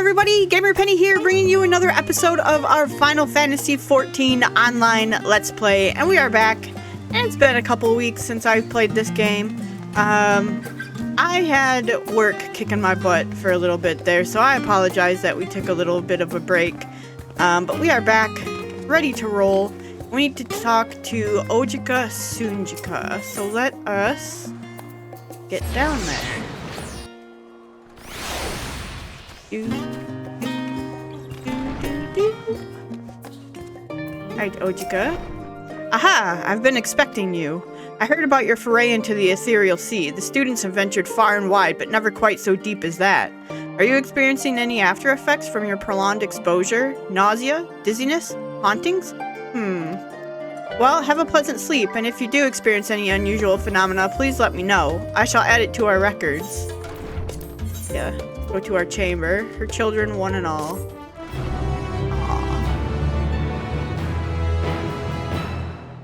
everybody, Gamer Penny here, bringing you another episode of our Final Fantasy XIV online Let's Play, and we are back. And it's been a couple weeks since I've played this game. I had work kicking my butt for a little bit there, so I apologize that we took a little bit of a break. But we are back, ready to roll. We need to talk to Ojika Sunjika, so let us get down there. Alright, Ojika. Aha! I've been expecting you. I heard about your foray into the ethereal sea. The students have ventured far and wide, but never quite so deep as that. Are you experiencing any after effects from your prolonged exposure? Nausea? Dizziness? Hauntings? Well, have a pleasant sleep, and if you do experience any unusual phenomena, please let me know. I shall add it to our records. Yeah. Go to our chamber. Her children, one and all. Aww.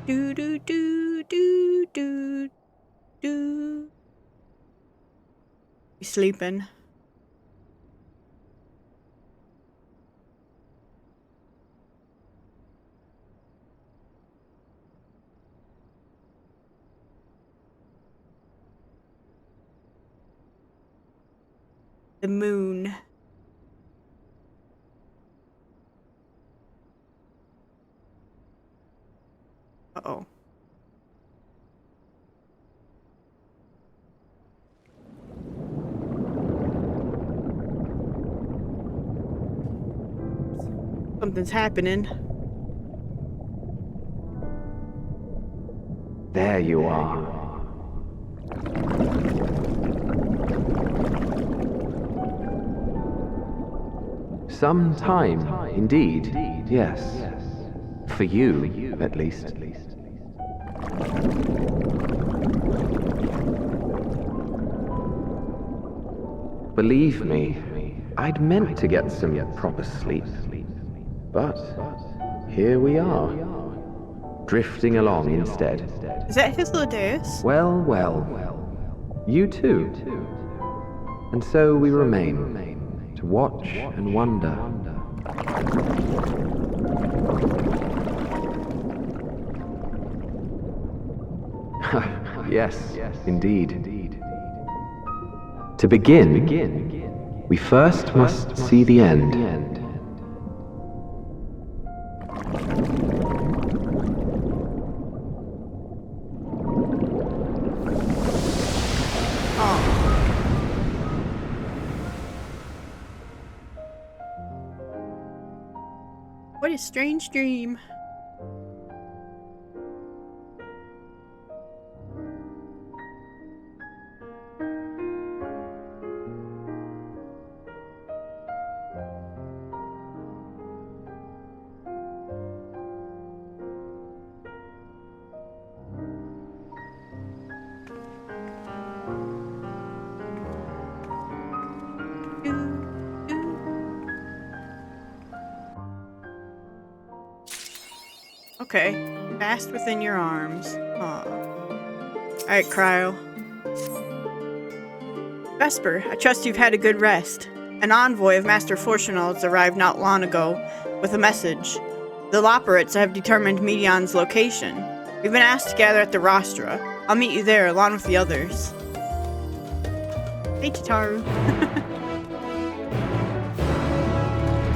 Do do do do do do. You sleeping? The moon. Uh-oh. Something's happening. There you are. Some time, indeed, yes. For you, at least. Believe me, I'd meant to get some proper sleep. But here we are, drifting along instead. Is that Hythlodaeus? Well, you too. And so we remain. To watch and wonder. Yes, indeed. To begin, we first must see the end. What a strange dream. Okay, fast within your arms. Aw. Alright, Cryo. Vesper, I trust you've had a good rest. An envoy of Master Fortunal has arrived not long ago with a message. The Loperates have determined Medion's location. We've been asked to gather at the Rostra. I'll meet you there along with the others. Hey, Tataru.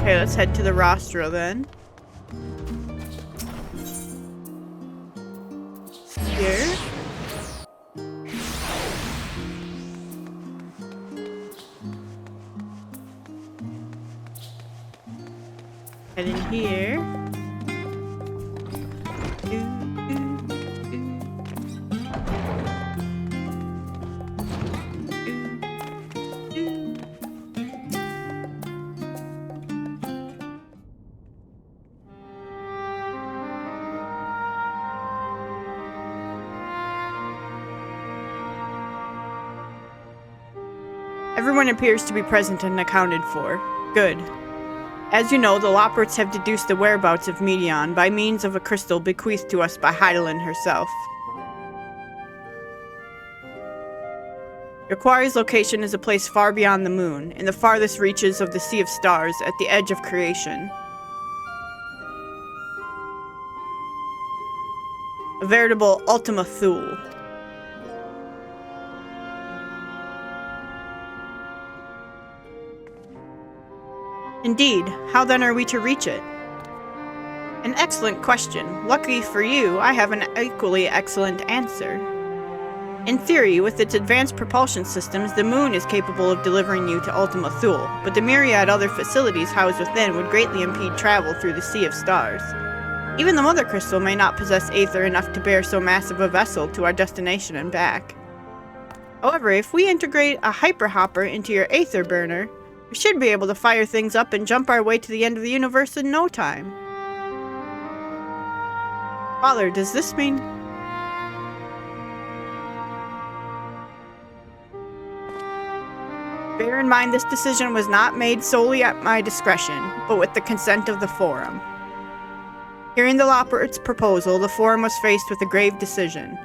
Okay, let's head to the Rostra then. Here. Head in here. Everyone appears to be present and accounted for. Good. As you know, the Loperates have deduced the whereabouts of Medion by means of a crystal bequeathed to us by Heidelin herself. Your quarry's location is a place far beyond the moon, in the farthest reaches of the Sea of Stars, at the edge of creation. A veritable Ultima Thule. Indeed, how then are we to reach it? An excellent question. Lucky for you, I have an equally excellent answer. In theory, with its advanced propulsion systems, the moon is capable of delivering you to Ultima Thule, but the myriad other facilities housed within would greatly impede travel through the Sea of Stars. Even the Mother Crystal may not possess aether enough to bear so massive a vessel to our destination and back. However, if we integrate a hyperhopper into your aether burner, we should be able to fire things up and jump our way to the end of the universe in no time. Father, does this mean... Bear in mind this decision was not made solely at my discretion, but with the consent of the Forum. Hearing the Lopert's proposal, the Forum was faced with a grave decision.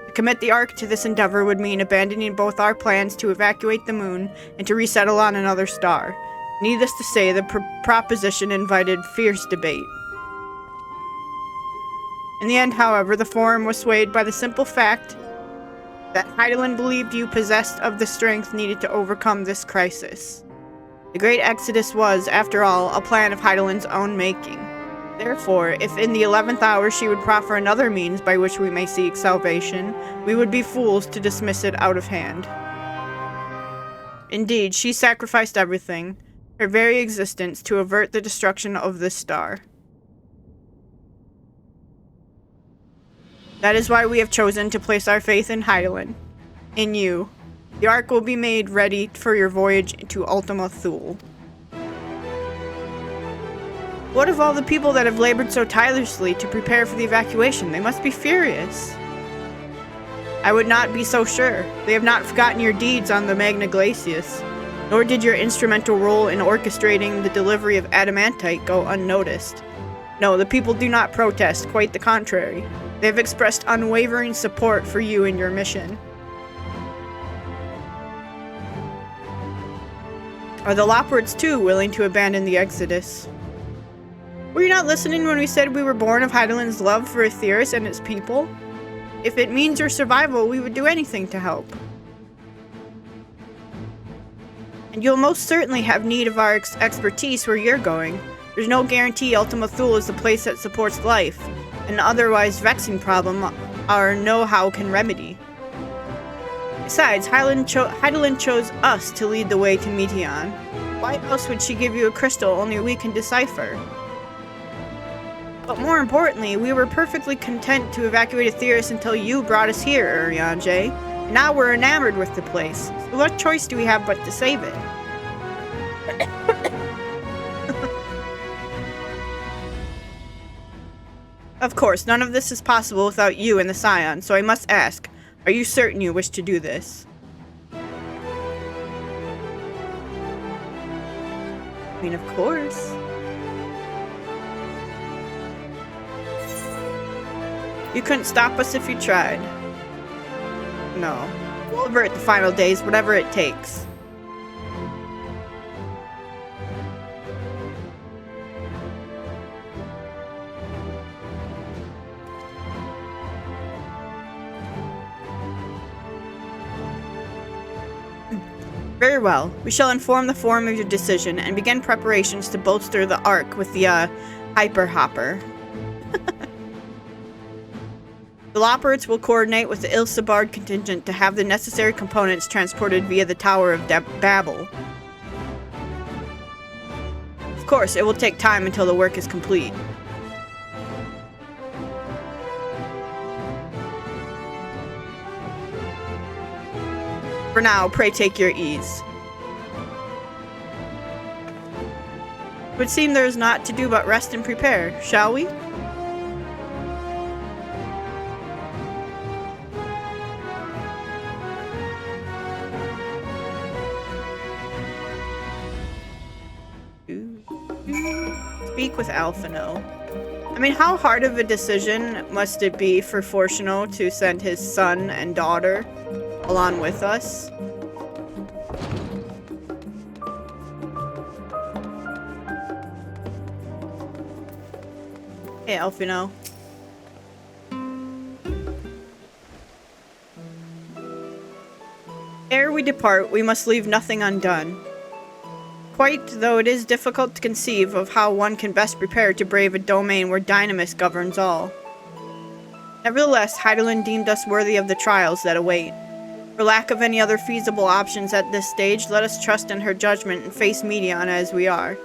To commit the Ark to this endeavor would mean abandoning both our plans to evacuate the moon and to resettle on another star. Needless to say, the proposition invited fierce debate. In the end, however, the Forum was swayed by the simple fact that Hydaelyn believed you possessed of the strength needed to overcome this crisis. The Great Exodus was, after all, a plan of Hydaelyn's own making. Therefore, if in the 11th hour she would proffer another means by which we may seek salvation, we would be fools to dismiss it out of hand. Indeed, she sacrificed everything, her very existence, to avert the destruction of this star. That is why we have chosen to place our faith in Hydaelyn. In you. The Ark will be made ready for your voyage to Ultima Thule. What of all the people that have labored so tirelessly to prepare for the evacuation? They must be furious. I would not be so sure. They have not forgotten your deeds on the Magna Glacius, nor did your instrumental role in orchestrating the delivery of adamantite go unnoticed. No, the people do not protest, quite the contrary. They have expressed unwavering support for you and your mission. Are the Loperts too willing to abandon the Exodus? Were you not listening when we said we were born of Hydaelyn's love for Aetheris and its people? If it means your survival, we would do anything to help. And you'll most certainly have need of our expertise where you're going. There's no guarantee Ultima Thule is the place that supports life. An otherwise vexing problem our know-how can remedy. Besides, Hydaelyn chose us to lead the way to Meteon. Why else would she give you a crystal only we can decipher? But more importantly, we were perfectly content to evacuate Aetheris until you brought us here, Urianger. And now we're enamored with the place. So what choice do we have but to save it? Of course, none of this is possible without you and the Scion, so I must ask, are you certain you wish to do this? I mean, of course. You couldn't stop us if you tried. No. We'll avert the final days, whatever it takes. Very well. We shall inform the Forum of your decision and begin preparations to bolster the Ark with the, hyper-hopper. The Loperts will coordinate with the Ilsabard contingent to have the necessary components transported via the Tower of Babel. Of course, it will take time until the work is complete. For now, pray take your ease. It would seem there is naught to do but rest and prepare, shall we? Speak with Alphino. I mean, how hard of a decision must it be for Fortuno to send his son and daughter along with us? Hey, Elfino. Ere we depart, we must leave nothing undone. Quite though it is difficult to conceive of how one can best prepare to brave a domain where Dynamis governs all. Nevertheless, Heidelin deemed us worthy of the trials that await. For lack of any other feasible options at this stage, let us trust in her judgment and face Medion as we are.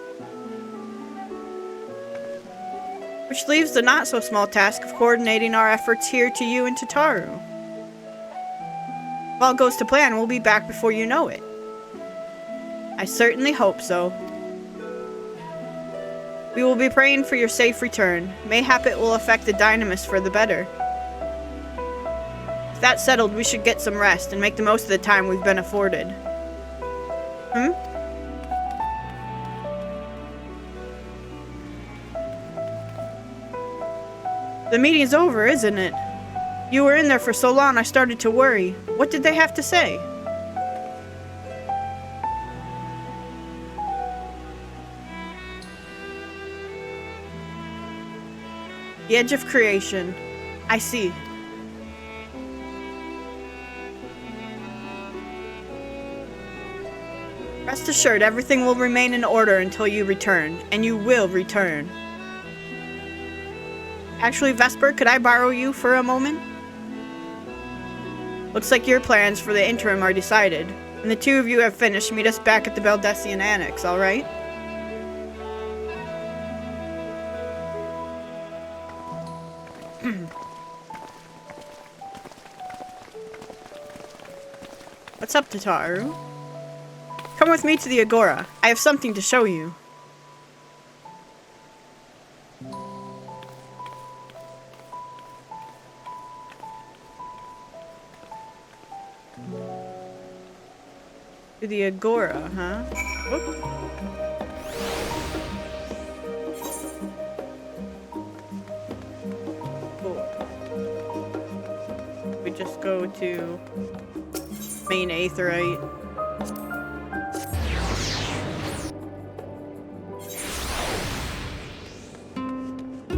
Which leaves the not-so-small task of coordinating our efforts here to you and Tataru. If all goes to plan, we'll be back before you know it. I certainly hope so. We will be praying for your safe return. Mayhap it will affect the Dynamis for the better. With that settled, we should get some rest and make the most of the time we've been afforded. The meeting's over, isn't it? You were in there for so long I started to worry. What did they have to say? The edge of creation. I see. Rest assured, everything will remain in order until you return, and you will return. Actually, Vesper, could I borrow you for a moment? Looks like your plans for the interim are decided. When the two of you have finished, meet us back at the Beldesian Annex, alright? What's up, Tataru? Come with me to the Agora. I have something to show you. To the Agora, huh? Oop. Cool. We just go to main aetherite.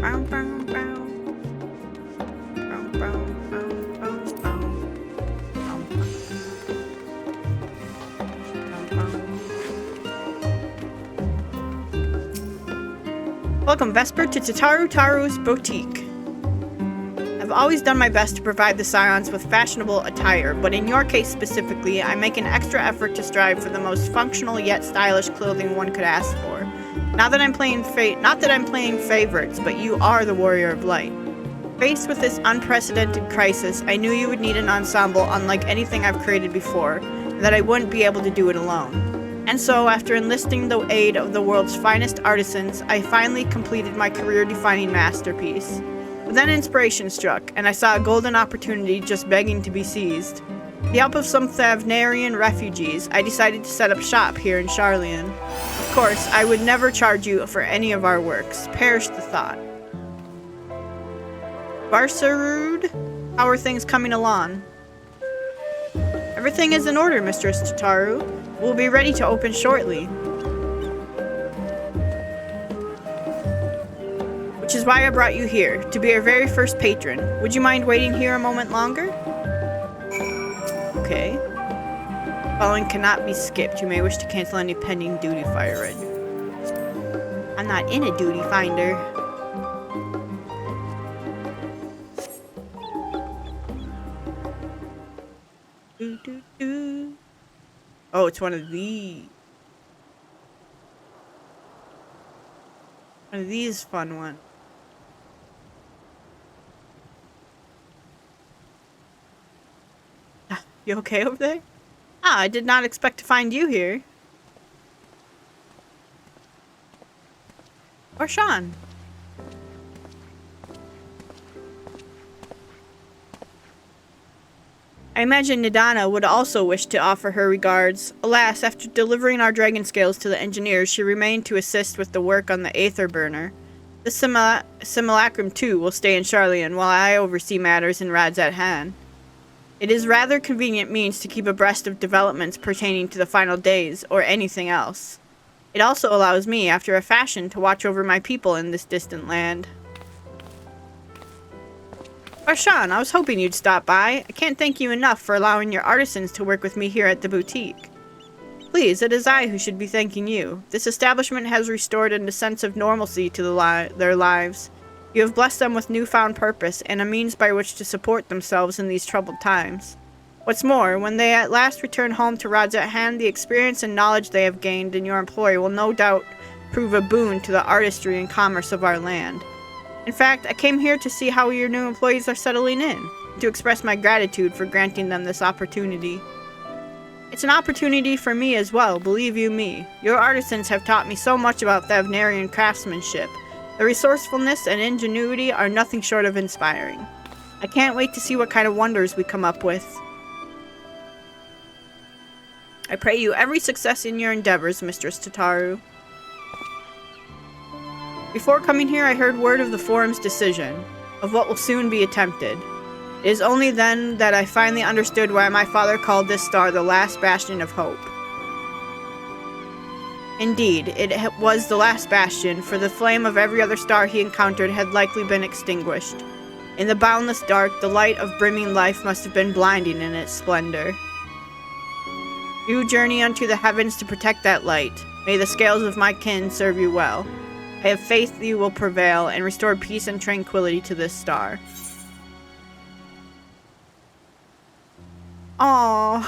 Bow, bow, bow. Bow, bow, bow, bow, bow. Welcome, Vesper, to Taru's Boutique. I've always done my best to provide the Scions with fashionable attire, but in your case specifically, I make an extra effort to strive for the most functional yet stylish clothing one could ask for. Not that I'm playing favorites, but you are the Warrior of Light. Faced with this unprecedented crisis, I knew you would need an ensemble unlike anything I've created before, and that I wouldn't be able to do it alone. And so, after enlisting the aid of the world's finest artisans, I finally completed my career-defining masterpiece. But then inspiration struck, and I saw a golden opportunity just begging to be seized. With the help of some Thavnarian refugees, I decided to set up shop here in Sharlayan. Of course, I would never charge you for any of our works. Perish the thought. Varsarud? How are things coming along? Everything is in order, Mistress Tataru. We'll be ready to open shortly. Which is why I brought you here, to be our very first patron. Would you mind waiting here a moment longer? Okay. Following cannot be skipped. You may wish to cancel any pending duty firing. I'm not in a duty finder. Oh, it's one of these. One of these fun ones. You okay over there? Ah, I did not expect to find you here. Or Sean. I imagine Nidana would also wish to offer her regards. Alas, after delivering our dragon scales to the engineers, she remained to assist with the work on the Aether Burner. The Simulacrum, too, will stay in Sharlayan while I oversee matters in Radzat Han. It is rather convenient means to keep abreast of developments pertaining to the final days, or anything else. It also allows me, after a fashion, to watch over my people in this distant land. Varshan, I was hoping you'd stop by. I can't thank you enough for allowing your artisans to work with me here at the boutique. Please, it is I who should be thanking you. This establishment has restored a sense of normalcy to their lives. You have blessed them with newfound purpose and a means by which to support themselves in these troubled times. What's more, when they at last return home to Radzat Hand, the experience and knowledge they have gained in your employ will no doubt prove a boon to the artistry and commerce of our land. In fact, I came here to see how your new employees are settling in, to express my gratitude for granting them this opportunity. It's an opportunity for me as well, believe you me. Your artisans have taught me so much about Thavnarian craftsmanship. The resourcefulness and ingenuity are nothing short of inspiring. I can't wait to see what kind of wonders we come up with. I pray you every success in your endeavors, Mistress Tataru. Before coming here, I heard word of the forum's decision, of what will soon be attempted. It is only then that I finally understood why my father called this star the last bastion of hope. Indeed, it was the last bastion, for the flame of every other star he encountered had likely been extinguished. In the boundless dark, the light of brimming life must have been blinding in its splendor. You journey unto the heavens to protect that light. May the scales of my kin serve you well. I have faith you will prevail and restore peace and tranquility to this star. Aww.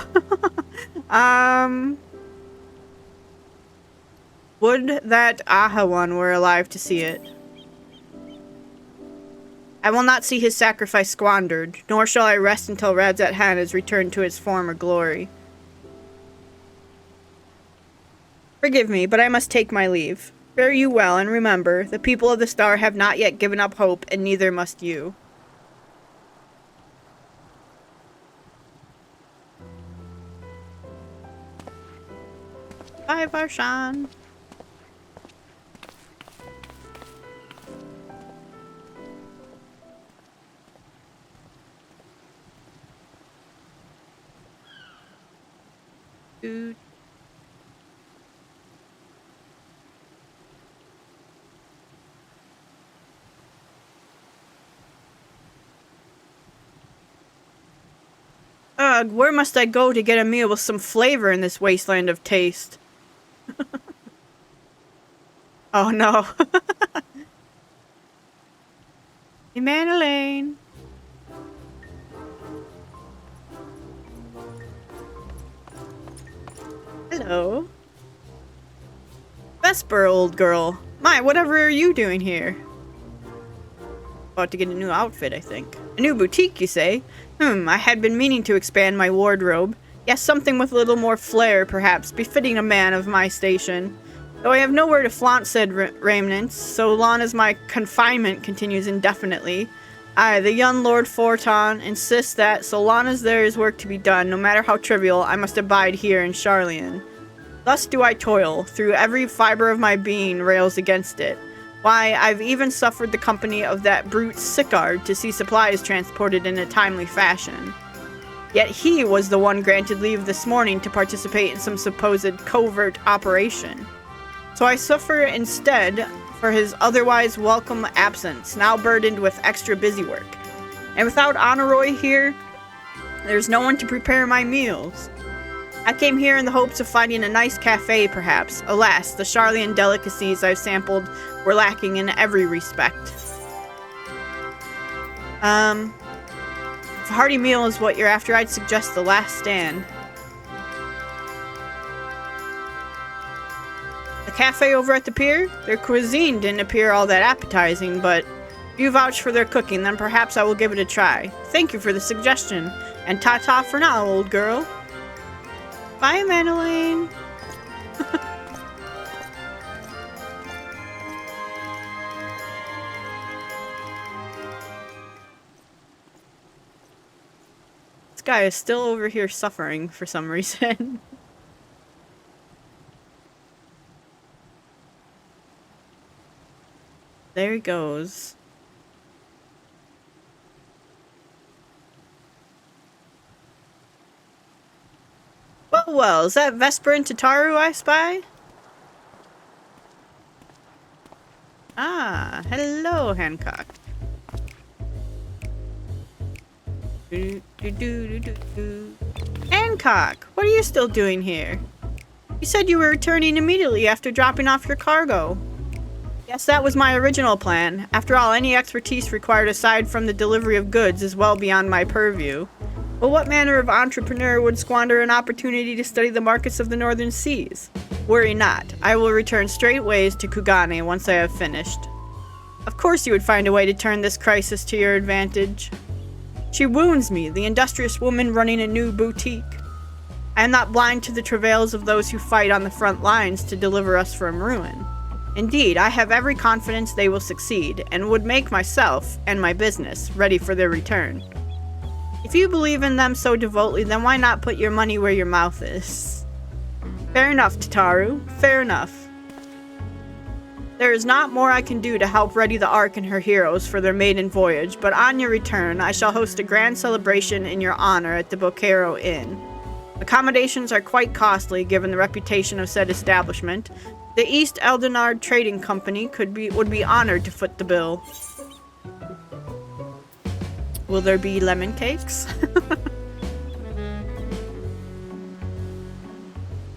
Would that Ahawan were alive to see it. I will not see his sacrifice squandered, nor shall I rest until Radzat Han has returned to its former glory. Forgive me, but I must take my leave. Fare you well, and remember, the people of the star have not yet given up hope, and neither must you. Bye, Varshan. Dude. Ugh, where must I go to get a meal with some flavor in this wasteland of taste? Oh no. Emanuele. Hello. Vesper, old girl. My, whatever are you doing here? About to get a new outfit, I think. A new boutique, you say? I had been meaning to expand my wardrobe. Yes, something with a little more flair, perhaps, befitting a man of my station. Though I have nowhere to flaunt said raiments, so long as my confinement continues indefinitely. I, the young Lord Forton, insist that, so long as there is work to be done, no matter how trivial, I must abide here in Charlian. Thus do I toil, through every fiber of my being rails against it. Why, I've even suffered the company of that brute Sicard to see supplies transported in a timely fashion. Yet he was the one granted leave this morning to participate in some supposed covert operation. So I suffer instead for his otherwise welcome absence, now burdened with extra busy work. And without Honoroi here, there's no one to prepare my meals. I came here in the hopes of finding a nice cafe, perhaps. Alas, the Charlian delicacies I've sampled were lacking in every respect. If a hearty meal is what you're after, I'd suggest the Last Stand. The cafe over at the pier? Their cuisine didn't appear all that appetizing, but if you vouch for their cooking, then perhaps I will give it a try. Thank you for the suggestion, and ta-ta for now, old girl. Bye, Madeline. This guy is still over here suffering for some reason. There he goes. Well, well, is that Vesper and Tataru I spy? Ah, hello, Hancock. Hancock, what are you still doing here? You said you were returning immediately after dropping off your cargo. Yes, that was my original plan. After all, any expertise required aside from the delivery of goods is well beyond my purview. But what manner of entrepreneur would squander an opportunity to study the markets of the northern seas? Worry not. I will return straightways to Kugane once I have finished. Of course you would find a way to turn this crisis to your advantage. She wounds me, the industrious woman running a new boutique. I am not blind to the travails of those who fight on the front lines to deliver us from ruin. Indeed, I have every confidence they will succeed, and would make myself, and my business, ready for their return. If you believe in them so devotedly, then why not put your money where your mouth is? Fair enough, Tataru. Fair enough. There is not more I can do to help ready the Ark and her heroes for their maiden voyage, but on your return, I shall host a grand celebration in your honor at the Boquero Inn. Accommodations are quite costly, given the reputation of said establishment. The East Eldenard Trading Company would be honored to foot the bill. Will there be lemon cakes?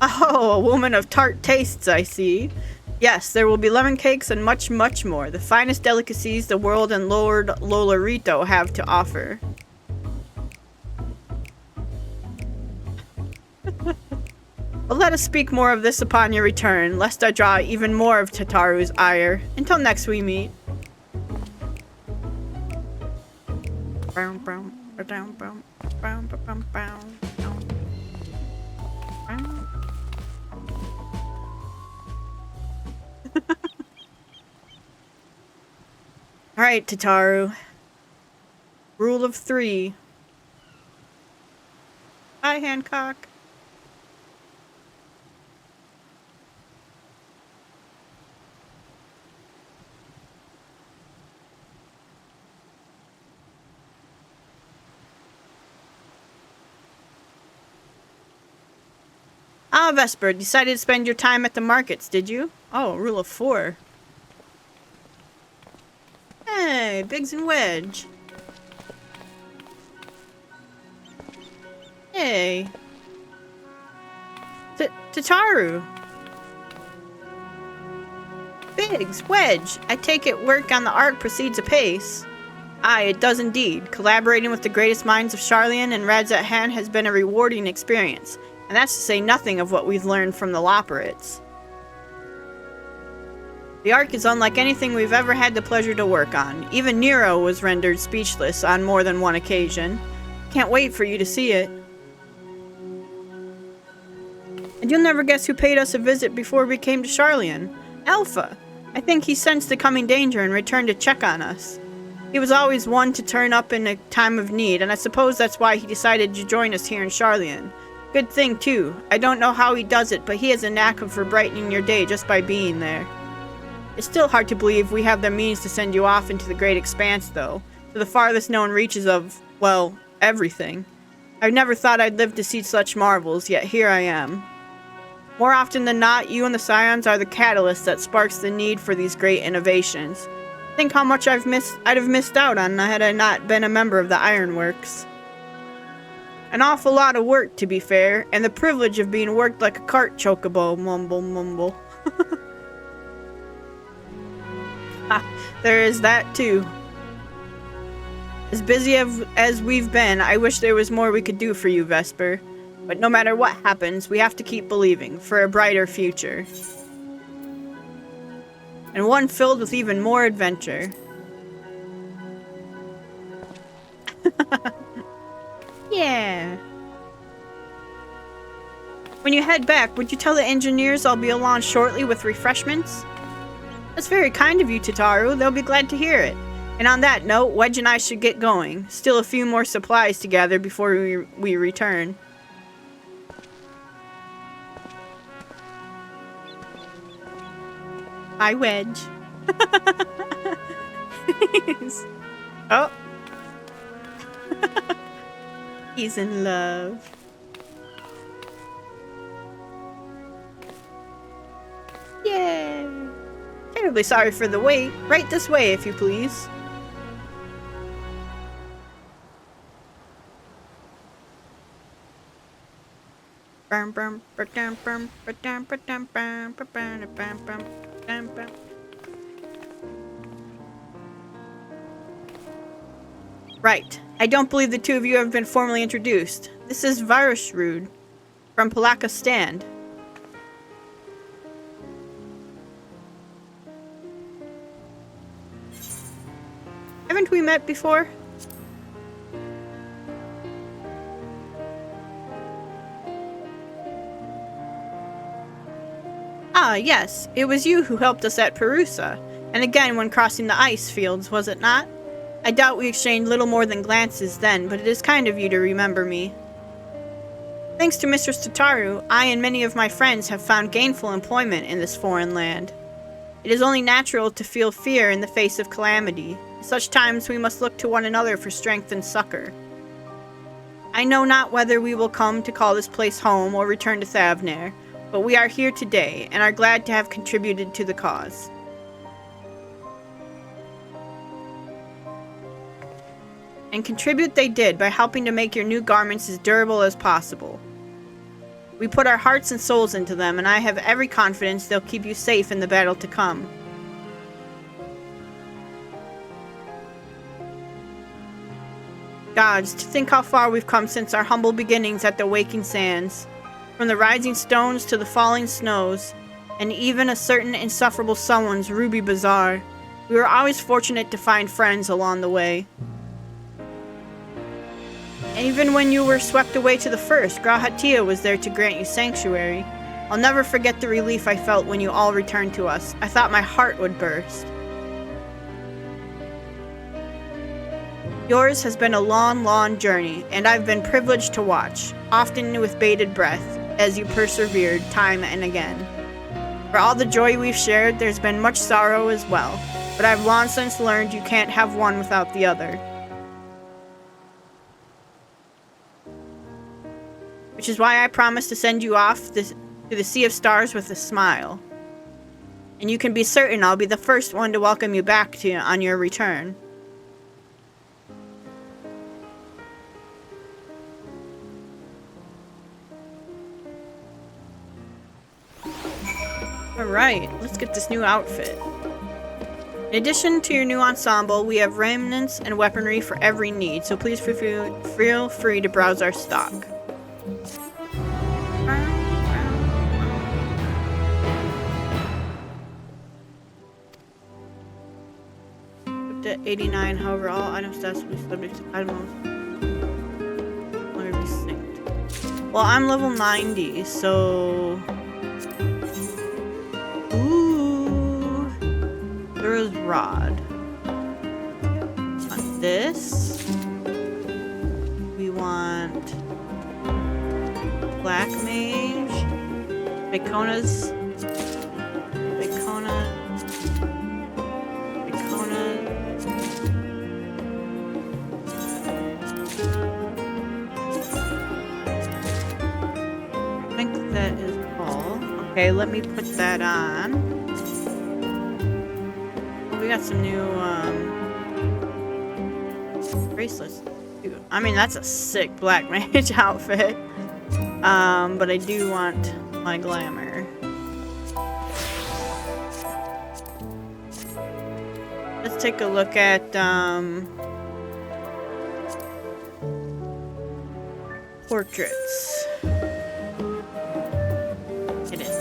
Oh, a woman of tart tastes, I see. Yes, there will be lemon cakes and much, much more. The finest delicacies the world and Lord Lolarito have to offer. But let us speak more of this upon your return, lest I draw even more of Tataru's ire. Until next we meet. Alright, Tataru. Rule of 3. Hi, Hancock. Ah, Vesper, decided to spend your time at the markets, did you? Oh, rule of 4. Hey, Biggs and Wedge. Hey. Tataru. Biggs, Wedge, I take it work on the Ark proceeds apace. Aye, it does indeed. Collaborating with the greatest minds of Charlian and Radzat has been a rewarding experience. And that's to say nothing of what we've learned from the Loperates. The Ark is unlike anything we've ever had the pleasure to work on. Even Nero was rendered speechless on more than one occasion. Can't wait for you to see it. And you'll never guess who paid us a visit before we came to Charlian. Alpha. I think he sensed the coming danger and returned to check on us. He was always one to turn up in a time of need, and I suppose that's why he decided to join us here in Charlian. Good thing, too. I don't know how he does it, but he has a knack for brightening your day just by being there. It's still hard to believe we have the means to send you off into the great expanse, though, to the farthest known reaches of, well, everything. I never thought I'd live to see such marvels, yet here I am. More often than not, you and the Scions are the catalyst that sparks the need for these great innovations. Think how much I'd have missed out on had I not been a member of the Ironworks. An awful lot of work, to be fair, and the privilege of being worked like a cart chocobo, mumble mumble. There is that, too. As busy as we've been, I wish there was more we could do for you, Vesper. But no matter what happens, we have to keep believing, for a brighter future. And one filled with even more adventure. Yeah. When you head back, would you tell the engineers I'll be along shortly with refreshments? That's very kind of you, Tataru. They'll be glad to hear it. And on that note, Wedge and I should get going. Still a few more supplies to gather before we return. Hi, Wedge. Oh. He's in love. Yay! Terribly sorry for the wait. Right this way, if you please. Right. I don't believe the two of you have been formally introduced. This is Virusrud from Palaka Stand. Haven't we met before? Ah, yes. It was you who helped us at Perusa. And again when crossing the ice fields, was it not? I doubt we exchanged little more than glances then, but it is kind of you to remember me. Thanks to Mistress Tataru, I and many of my friends have found gainful employment in this foreign land. It is only natural to feel fear in the face of calamity. At such times we must look to one another for strength and succor. I know not whether we will come to call this place home or return to Thavnair, but we are here today and are glad to have contributed to the cause. And contribute they did by helping to make your new garments as durable as possible. We put our hearts and souls into them, and I have every confidence they'll keep you safe in the battle to come. Gods, to think how far we've come since our humble beginnings at the Waking Sands. From the rising stones to the falling snows, and even a certain insufferable someone's Ruby Bazaar. We were always fortunate to find friends along the way. And even when you were swept away to the first, Grahatia was there to grant you sanctuary. I'll never forget the relief I felt when you all returned to us. I thought my heart would burst. Yours has been a long, long journey, and I've been privileged to watch, often with bated breath, as you persevered time and again. For all the joy we've shared, there's been much sorrow as well, but I've long since learned you can't have one without the other. Which is why I promised to send you off to the Sea of Stars with a smile. And you can be certain I'll be the first one to welcome you back on your return. Alright, let's get this new outfit. In addition to your new ensemble, we have remnants and weaponry for every need, so please feel free to browse our stock. At 89, however, all item stats will be subject to item will be synced. Well, I'm level 90, so... Ooh! Throws Rod. On this, we want Black Mage, Bacona's, I think that is all. Okay, let me put that on. We got some new bracelets too. I mean, that's a sick Black Mage outfit. But I do want my glamour. Let's take a look at portraits. It is.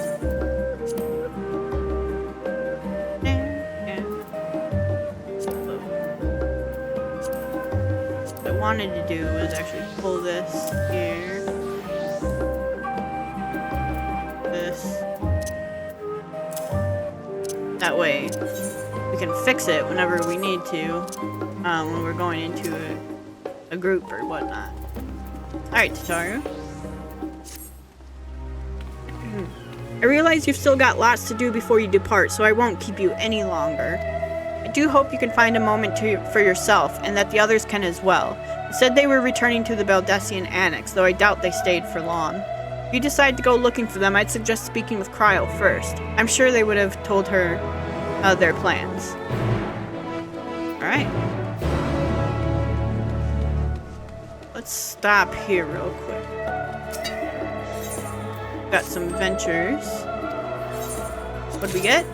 What I wanted to do was actually pull this here. That way we can fix it whenever we need to, when we're going into a group or whatnot. Alright, Tataru. I realize you've still got lots to do before you depart, so I won't keep you any longer. I do hope you can find a moment for yourself, and that the others can as well. They said they were returning to the Baldessian Annex, though I doubt they stayed for long. If you decide to go looking for them, I'd suggest speaking with Cryo first. I'm sure they would have told her their plans. Alright. Let's stop here real quick. Got some ventures. What do we get?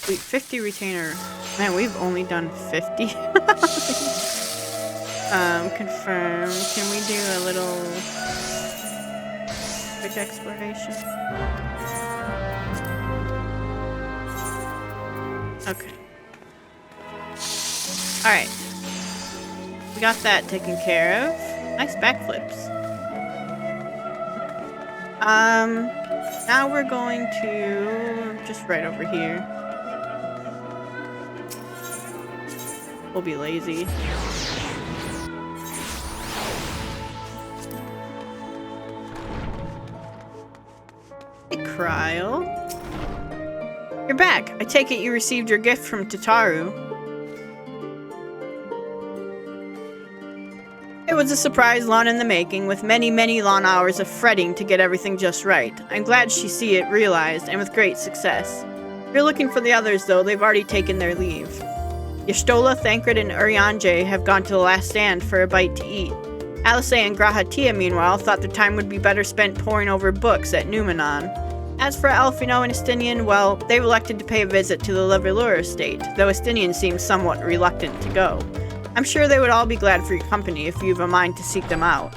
Wait, 50 retainer. Man, we've only done 50. Confirm. Can we do a little quick exploration? Okay. Alright. We got that taken care of. Nice backflips. Now we're going to just right over here. We'll be lazy. Hey, Kryl. You're back. I take it you received your gift from Tataru. It was a surprise lawn in the making, with many, many long hours of fretting to get everything just right. I'm glad she see it realized, and with great success. If you're looking for the others, though, they've already taken their leave. Yashtola, Thancred, and Urianger have gone to the last stand for a bite to eat. Alice and Grahatia, meanwhile, thought their time would be better spent poring over books at Numenon. As for Alphino and Estinian, well, they've elected to pay a visit to the Levelure estate, though Estinian seems somewhat reluctant to go. I'm sure they would all be glad for your company if you've a mind to seek them out.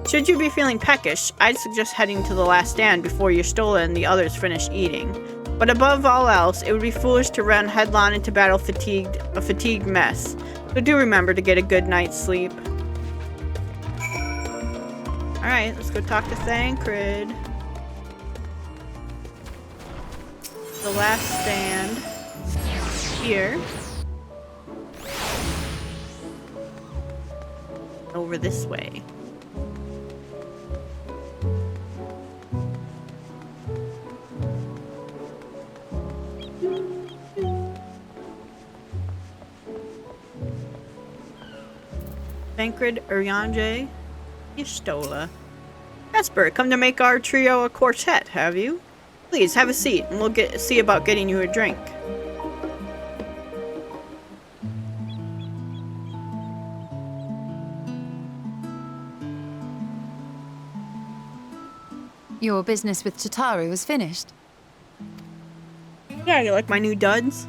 Should you be feeling peckish, I'd suggest heading to the last stand before Yashtola and the others finish eating. But above all else, it would be foolish to run headlong into battle a fatigued mess. So do remember to get a good night's sleep. Alright, let's go talk to Thancred. The last stand here. Over this way. Thancred, Urianger, Yashtola. Vesper, come to make our trio a quartet, have you? Please, have a seat, and we'll see about getting you a drink. Your business with Tataru is finished. Yeah, you like my new duds?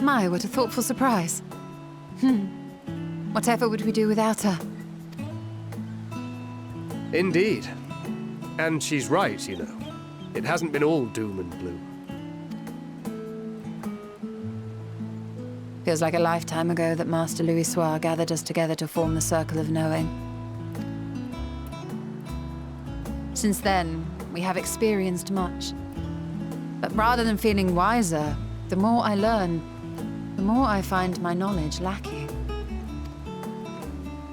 My, what a thoughtful surprise. Whatever would we do without her? Indeed. And she's right, you know. It hasn't been all doom and gloom. Feels like a lifetime ago that Master Louis Soir gathered us together to form the Circle of Knowing. Since then, we have experienced much. But rather than feeling wiser, the more I learn, the more I find my knowledge lacking.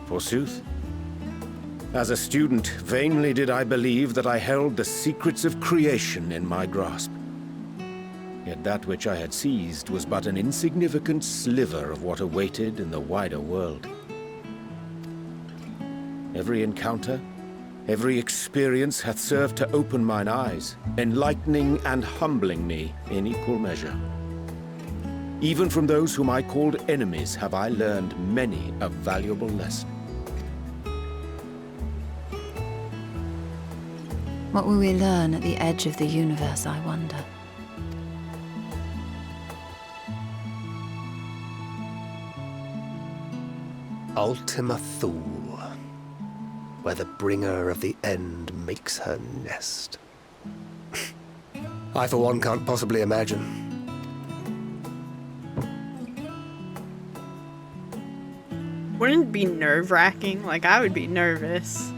Forsooth. As a student, vainly did I believe that I held the secrets of creation in my grasp. Yet that which I had seized was but an insignificant sliver of what awaited in the wider world. Every encounter, every experience hath served to open mine eyes, enlightening and humbling me in equal measure. Even from those whom I called enemies have I learned many a valuable lesson. What will we learn at the edge of the universe, I wonder? Ultima Thule, where the bringer of the end makes her nest. I, for one, can't possibly imagine. Wouldn't it be nerve-wracking? Like, I would be nervous.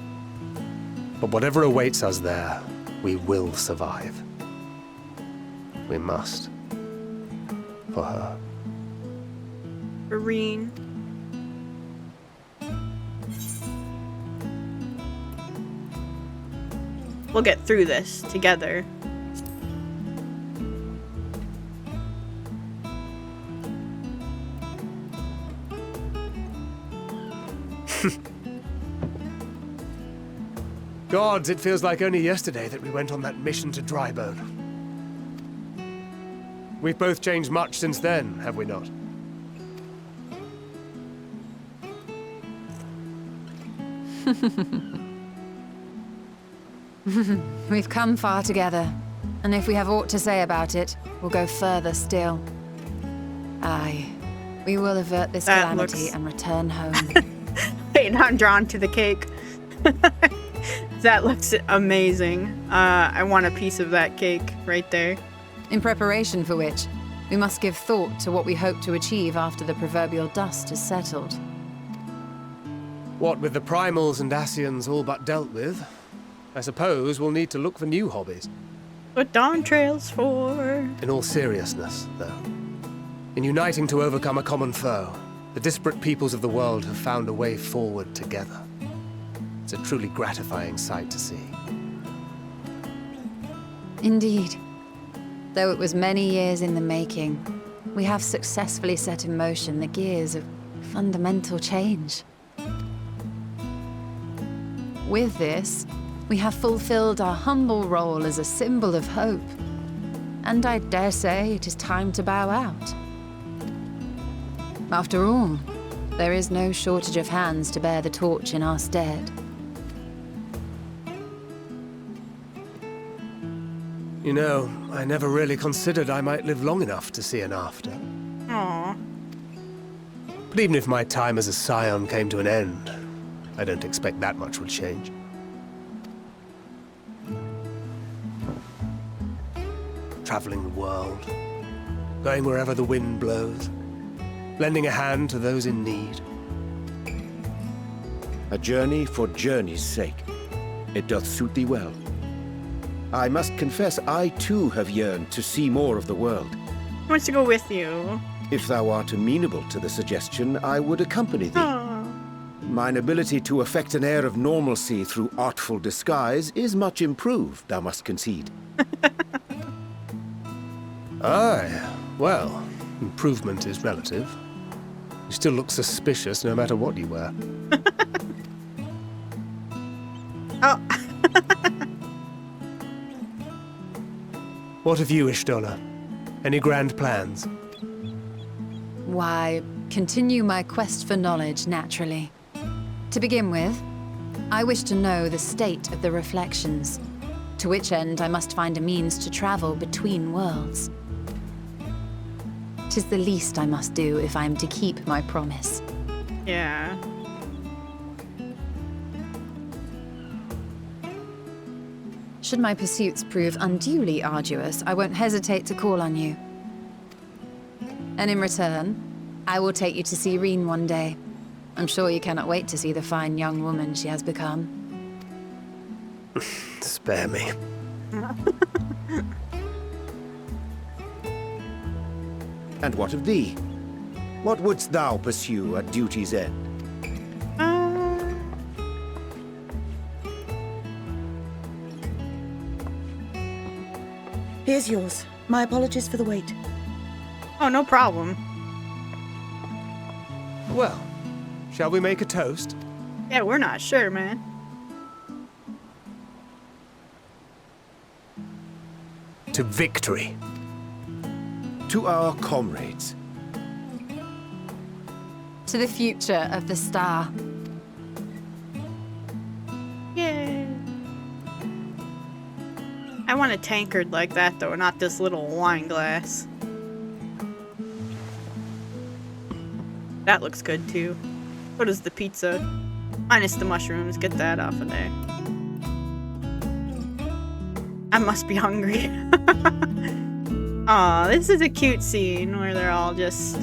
But whatever awaits us there, we will survive. We must. For her. Irene. We'll get through this together. Gods, it feels like only yesterday that we went on that mission to Drybone. We've both changed much since then, have we not? We've come far together, and if we have aught to say about it, we'll go further still. Aye, we will avert this That calamity looks- and return home. Wait, I'm drawn to the cake. That looks amazing. I want a piece of that cake right there. In preparation for which, we must give thought to what we hope to achieve after the proverbial dust has settled. What with the primals and Asians all but dealt with, I suppose we'll need to look for new hobbies. What dawn trails for? In all seriousness, though, in uniting to overcome a common foe, the disparate peoples of the world have found a way forward together. It's a truly gratifying sight to see. Indeed. Though it was many years in the making, we have successfully set in motion the gears of fundamental change. With this, we have fulfilled our humble role as a symbol of hope. And I dare say it is time to bow out. After all, there is no shortage of hands to bear the torch in our stead. You know, I never really considered I might live long enough to see an after. Aw. But even if my time as a scion came to an end, I don't expect that much will change. Traveling the world, going wherever the wind blows, lending a hand to those in need. A journey for journey's sake. It doth suit thee well. I must confess I too have yearned to see more of the world. Who wants to go with you? If thou art amenable to the suggestion, I would accompany thee. Aw. Mine ability to affect an air of normalcy through artful disguise is much improved, thou must concede. Aye, well, improvement is relative. You still look suspicious no matter what you wear. Oh. What of you, Ishtola? Any grand plans? Why, continue my quest for knowledge, naturally. To begin with, I wish to know the state of the reflections, to which end I must find a means to travel between worlds. 'Tis the least I must do if I am to keep my promise. Yeah. Should my pursuits prove unduly arduous, I won't hesitate to call on you. And in return, I will take you to see Reen one day. I'm sure you cannot wait to see the fine young woman she has become. Spare me. And what of thee? What wouldst thou pursue at duty's end? Here's yours. My apologies for the wait. Oh, no problem. Well, shall we make a toast? Yeah, we're not sure, man. To victory. To our comrades. To the future of the star. Yay. I want a tankard like that, though, not this little wine glass. That looks good, too. So does the pizza. Minus the mushrooms. Get that off of there. I must be hungry. Aw, this is a cute scene where they're all just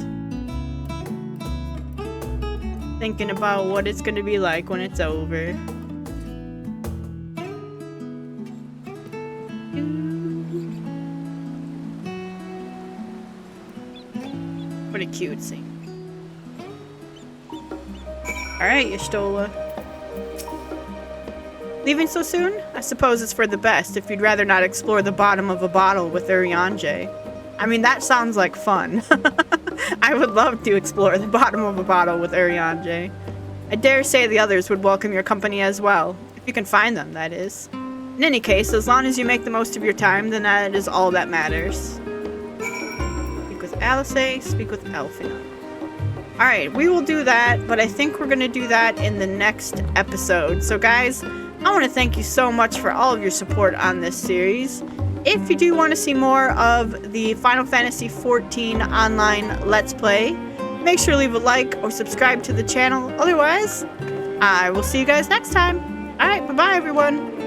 thinking about what it's gonna be like when it's over. What a cute scene. Alright, Y'shtola. Leaving so soon? I suppose it's for the best if you'd rather not explore the bottom of a bottle with Urianger. I mean, that sounds like fun. I would love to explore the bottom of a bottle with Urianger. I dare say the others would welcome your company as well, if you can find them, that is. In any case, as long as you make the most of your time, then that is all that matters. Speak with Alice, speak with Elfina. Alright, we will do that, but I think we're going to do that in the next episode. So guys, I want to thank you so much for all of your support on this series. If you do want to see more of the Final Fantasy XIV online Let's Play, make sure to leave a like or subscribe to the channel. Otherwise, I will see you guys next time. Alright, bye-bye everyone.